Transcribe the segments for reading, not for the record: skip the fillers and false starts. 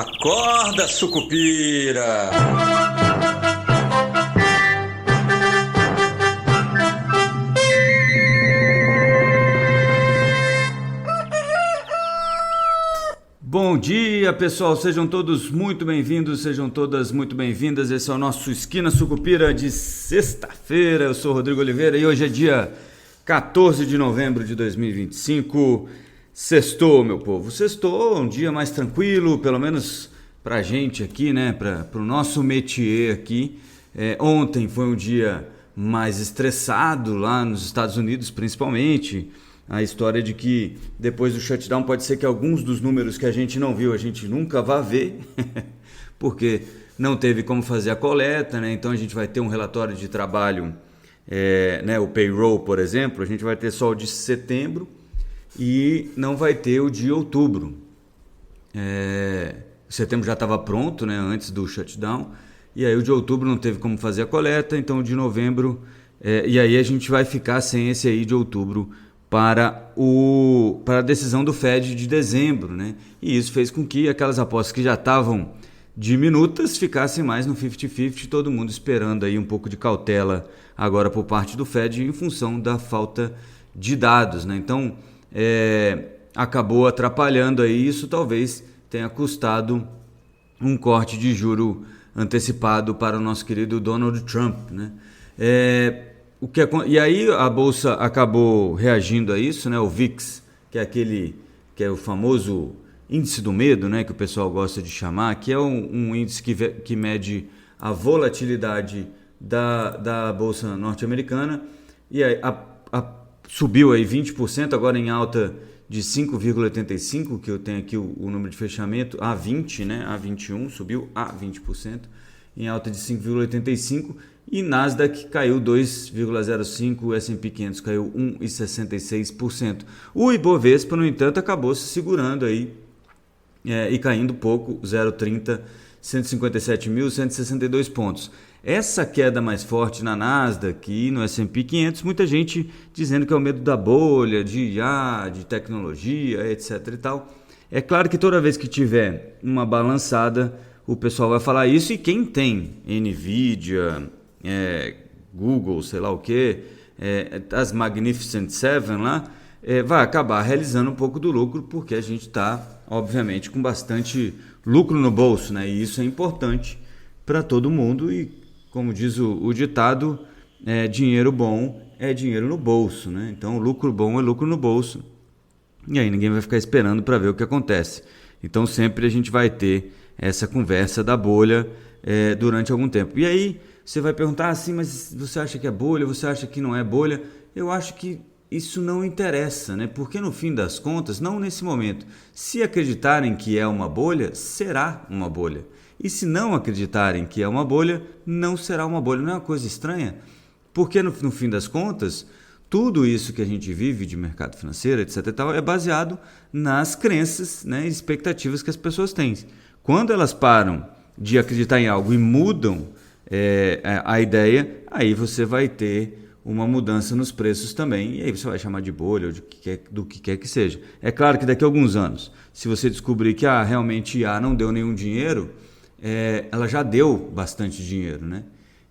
Acorda, sucupira! Bom dia, pessoal, sejam todos muito bem-vindos, sejam todas muito bem-vindas. Esse é o nosso Esquina Sucupira de sexta-feira. Eu sou o Rodrigo Oliveira e hoje é dia 14 de novembro de 2025. Sextou, meu povo, sextou, um dia mais tranquilo, pelo menos pra gente aqui, né, pro nosso métier aqui. Ontem foi um dia mais estressado lá nos Estados Unidos, principalmente. A história de que depois do shutdown pode ser que alguns dos números que a gente não viu, a gente nunca vá ver, porque não teve como fazer a coleta, né? Então a gente vai ter um relatório de trabalho, né? O payroll, por exemplo, a gente vai ter só o de setembro e não vai ter o de outubro. Setembro já estava pronto, né? Antes do shutdown, e aí o de outubro não teve como fazer a coleta, então o de novembro, e aí a gente vai ficar sem esse aí de outubro para a decisão do Fed de dezembro, né? E isso fez com que aquelas apostas que já estavam diminutas ficassem mais no 50-50, todo mundo esperando aí um pouco de cautela agora por parte do Fed em função da falta de dados, né? Então, acabou atrapalhando aí, isso talvez tenha custado um corte de juro antecipado para o nosso querido Donald Trump, né? E aí a bolsa acabou reagindo a isso, né? O VIX, que é o famoso índice do medo, né? Que o pessoal gosta de chamar, que é um índice que mede a volatilidade da bolsa norte-americana, e aí subiu aí 20%, agora em alta de 5,85%, que eu tenho aqui o número de fechamento, a 20, né? A 21 subiu a 20%, em alta de 5,85%. E Nasdaq caiu 2,05%, o S&P 500 caiu 1,66%. O Ibovespa, no entanto, acabou se segurando aí e caindo pouco, 0,30%, 157.162 pontos. Essa queda mais forte na Nasdaq e no S&P 500, muita gente dizendo que é o medo da bolha, de IA, de tecnologia, etc. e tal. É claro que toda vez que tiver uma balançada, o pessoal vai falar isso, e quem tem Nvidia, Google, sei lá o que, as Magnificent Seven lá, vai acabar realizando um pouco do lucro, porque a gente está, obviamente, com bastante lucro no bolso, né? E isso é importante para todo mundo, e como diz o ditado, dinheiro bom é dinheiro no bolso, né? Então lucro bom é lucro no bolso, e aí ninguém vai ficar esperando para ver o que acontece. Então sempre a gente vai ter essa conversa da bolha durante algum tempo. E aí você vai perguntar assim, mas você acha que é bolha, você acha que não é bolha? Eu acho que isso não interessa, né? Porque no fim das contas, não nesse momento, se acreditarem que é uma bolha, será uma bolha. E se não acreditarem que é uma bolha, não será uma bolha. Não é uma coisa estranha? Porque no fim das contas, tudo isso que a gente vive de mercado financeiro, etc. e tal, é baseado nas crenças, né, e expectativas que as pessoas têm. Quando elas param de acreditar em algo e mudam a ideia, aí você vai ter uma mudança nos preços também, e aí você vai chamar de bolha ou do que quer que seja. É claro que daqui a alguns anos, se você descobrir que realmente a não deu nenhum dinheiro, ela já deu bastante dinheiro, né?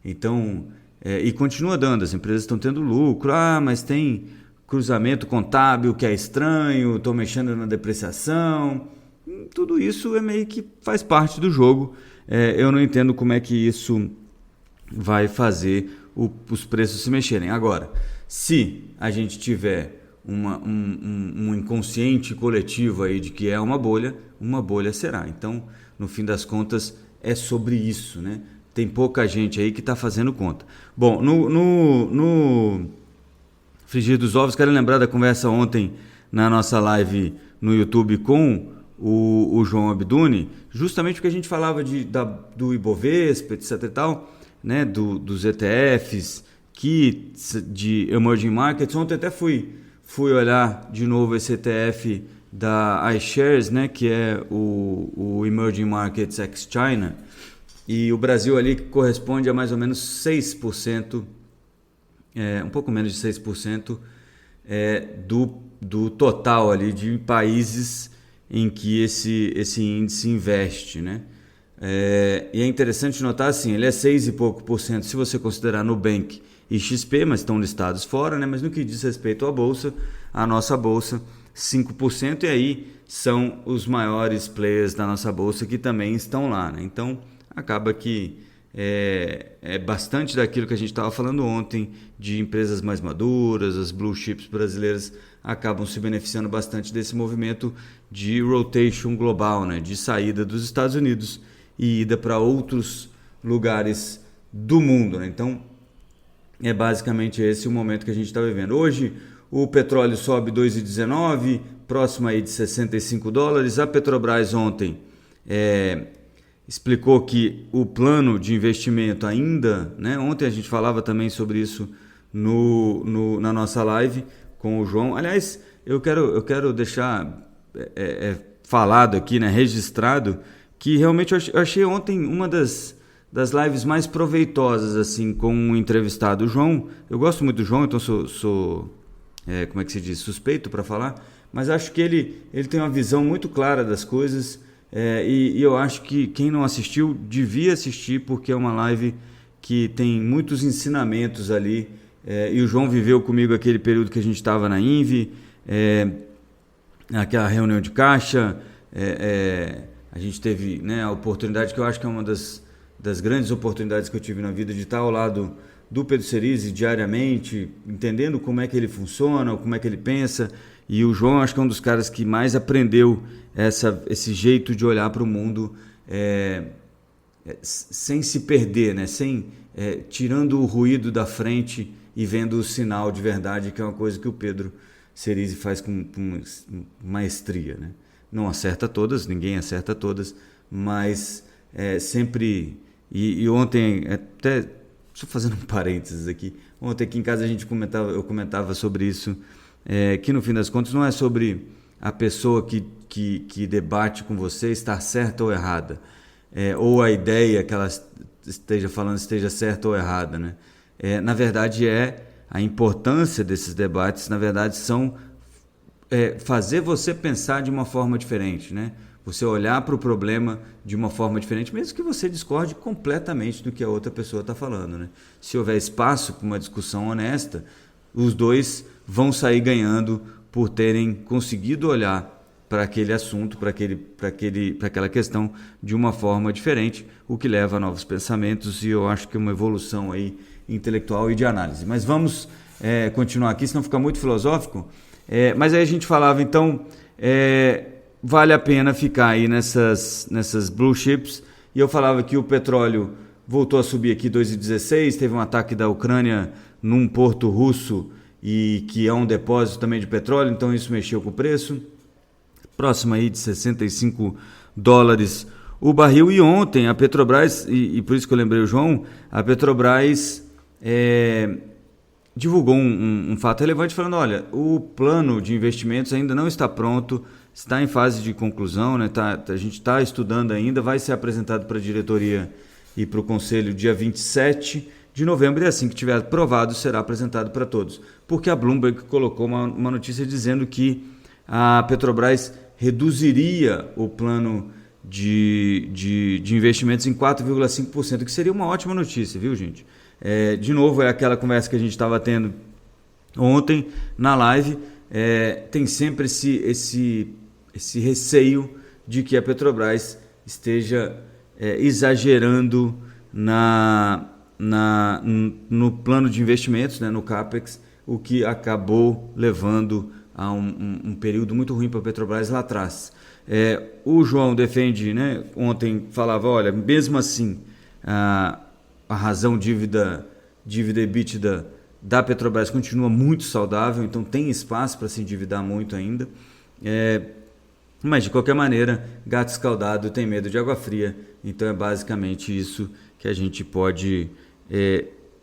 Então, e continua dando, as empresas estão tendo lucro, mas tem cruzamento contábil que é estranho, estão mexendo na depreciação, tudo isso meio que faz parte do jogo. Eu não entendo como é que isso vai fazer os preços se mexerem. Agora, se a gente tiver um inconsciente coletivo aí de que é uma bolha será. Então, no fim das contas, é sobre isso, né? Tem pouca gente aí que está fazendo conta. Bom, no Frigir dos Ovos, quero lembrar da conversa ontem na nossa live no YouTube com o João Abduni, justamente porque a gente falava do Ibovespa, etc e tal, né, dos ETFs, de Emerging Markets. Ontem até fui olhar de novo esse ETF da iShares, né, que é o Emerging Markets ex-China, e o Brasil ali corresponde a mais ou menos 6%, um pouco menos de 6% do total ali de países em que esse índice investe, né? E é interessante notar assim, ele é 6 e pouco por cento se você considerar Nubank e XP, mas estão listados fora, né? Mas no que diz respeito à bolsa, a nossa bolsa 5%, e aí são os maiores players da nossa bolsa que também estão lá, né? Então acaba que é bastante daquilo que a gente estava falando ontem, de empresas mais maduras, as blue chips brasileiras acabam se beneficiando bastante desse movimento de rotation global, né? De saída dos Estados Unidos e ida para outros lugares do mundo, né? Então é basicamente esse o momento que a gente está vivendo. Hoje o petróleo sobe 2,19, próximo aí de $65. A Petrobras ontem explicou que o plano de investimento ainda, né? Ontem a gente falava também sobre isso na nossa live com o João. Aliás, eu quero deixar falado aqui, né, registrado, que realmente eu achei ontem uma das lives mais proveitosas assim, com um entrevistado. O João, eu gosto muito do João, então sou como é que se diz, suspeito para falar, mas acho que ele tem uma visão muito clara das coisas, e eu acho que quem não assistiu devia assistir, porque é uma live que tem muitos ensinamentos ali, e o João viveu comigo aquele período que a gente estava na INVE, aquela reunião de caixa, a gente teve, né, a oportunidade, que eu acho que é uma das grandes oportunidades que eu tive na vida, de estar ao lado do Pedro Cerise diariamente, entendendo como é que ele funciona, como é que ele pensa. E o João, acho que é um dos caras que mais aprendeu esse jeito de olhar para o mundo, sem se perder, né? Tirando o ruído da frente e vendo o sinal de verdade, que é uma coisa que o Pedro Cerise faz com maestria, né? Não acerta todas, ninguém acerta todas, mas sempre... E ontem, até... Deixa eu fazer um parênteses aqui. Ontem aqui em casa eu comentava sobre isso, que no fim das contas não é sobre a pessoa que debate com você estar certa ou errada, ou a ideia que ela esteja falando esteja certa ou errada, né? Na verdade, a importância desses debates, na verdade, são fazer você pensar de uma forma diferente, né? Você olhar para o problema de uma forma diferente, mesmo que você discorde completamente do que a outra pessoa está falando, né? Se houver espaço para uma discussão honesta, os dois vão sair ganhando por terem conseguido olhar para aquele assunto, para aquela questão de uma forma diferente, o que leva a novos pensamentos, e eu acho que é uma evolução aí intelectual e de análise. Mas vamos continuar aqui, senão fica muito filosófico. Mas aí a gente falava, então... vale a pena ficar aí nessas blue chips. E eu falava que o petróleo voltou a subir aqui 2,16, teve um ataque da Ucrânia num porto russo, e que é um depósito também de petróleo, então isso mexeu com o preço. Próximo aí de $65 o barril. E ontem a Petrobras, e por isso que eu lembrei o João, a Petrobras divulgou um fato relevante, falando, olha, o plano de investimentos ainda não está pronto, está em fase de conclusão, né? A gente está estudando ainda, vai ser apresentado para a diretoria e para o conselho dia 27 de novembro, e assim que tiver aprovado será apresentado para todos. Porque a Bloomberg colocou uma notícia dizendo que a Petrobras reduziria o plano de investimentos em 4,5%, que seria uma ótima notícia, viu, gente? De novo, é aquela conversa que a gente estava tendo ontem na live. Tem sempre esse receio de que a Petrobras esteja exagerando no plano de investimentos, né, no CAPEX, o que acabou levando a um período muito ruim para a Petrobras lá atrás. O João defende, né, ontem falava, olha, mesmo assim, a razão dívida EBITDA da Petrobras continua muito saudável, então tem espaço para se endividar muito ainda. Mas, de qualquer maneira, gato escaldado tem medo de água fria, então é basicamente isso que a gente pode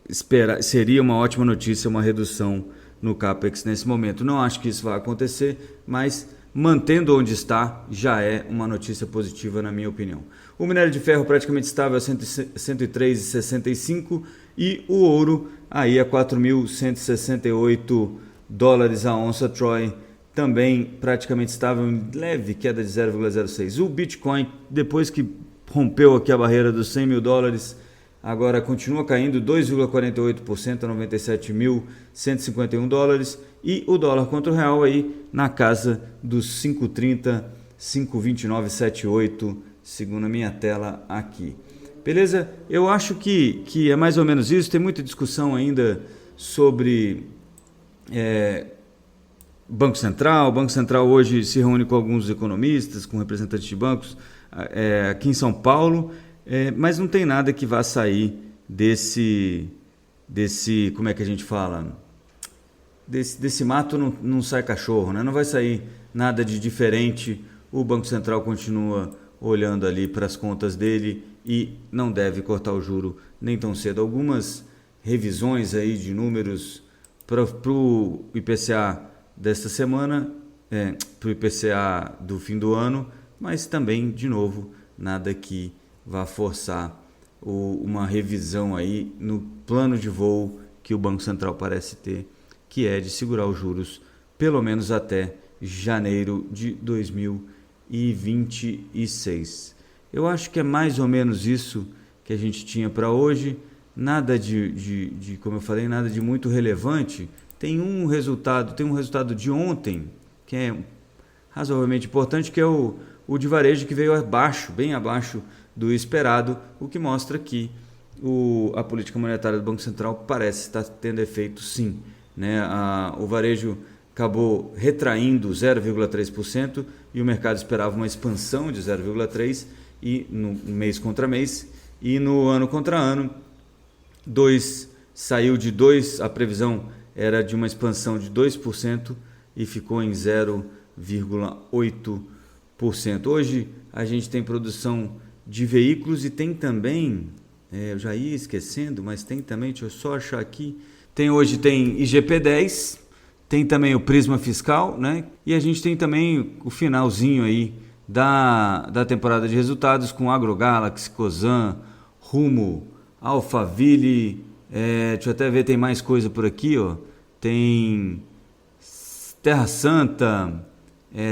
esperar. Seria uma ótima notícia, uma redução no CAPEX nesse momento. Não acho que isso vai acontecer, mas mantendo onde está já é uma notícia positiva, na minha opinião. O minério de ferro praticamente estável a 103,65 e o ouro aí a $4.168 a onça Troy, também praticamente estável em leve queda de 0,06. O Bitcoin, depois que rompeu aqui a barreira dos 100 mil dólares, agora continua caindo 2,48% a 97.151 dólares. E o dólar contra o real aí na casa dos 5,30, 5,2978, segundo a minha tela aqui. Beleza? Eu acho que é mais ou menos isso. Tem muita discussão ainda sobre Banco Central. O Banco Central hoje se reúne com alguns economistas, com representantes de bancos aqui em São Paulo, mas não tem nada que vá sair desse como é que a gente fala? Desse mato não sai cachorro, né? Não vai sair nada de diferente. O Banco Central continua olhando ali para as contas dele e não deve cortar o juro nem tão cedo. Algumas revisões aí de números para o IPCA desta semana, para o IPCA do fim do ano, mas também, de novo, nada que vá forçar uma revisão aí no plano de voo que o Banco Central parece ter, que é de segurar os juros pelo menos até janeiro de 2026. Eu acho que é mais ou menos isso que a gente tinha para hoje. Nada como eu falei, nada de muito relevante. Tem um resultado de ontem que é razoavelmente importante, que é o de varejo, que veio bem abaixo do esperado, o que mostra que a política monetária do Banco Central parece estar tendo efeito, sim, né? O varejo acabou retraindo 0,3% e o mercado esperava uma expansão de 0,3% e no mês contra mês, e no ano contra ano saiu de 2%, a previsão era de uma expansão de 2% e ficou em 0,8%. Hoje a gente tem produção de veículos e tem também, eu já ia esquecendo, mas tem também, deixa eu só achar aqui, hoje tem IGP-10, tem também o Prisma Fiscal, né? E a gente tem também o finalzinho aí da temporada de resultados com AgroGalaxy, Cosan, Rumo, Alphaville, deixa eu até ver, tem mais coisa por aqui, ó. Tem Terra Santa,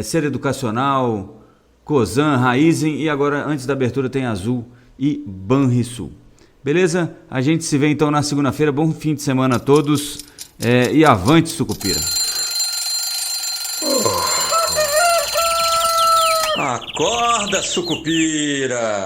Ser Educacional, Cosan, Raizen e agora, antes da abertura, tem Azul e Banrisul. Beleza? A gente se vê então na segunda-feira. Bom fim de semana a todos e avante, Sucupira! Acorda, Sucupira!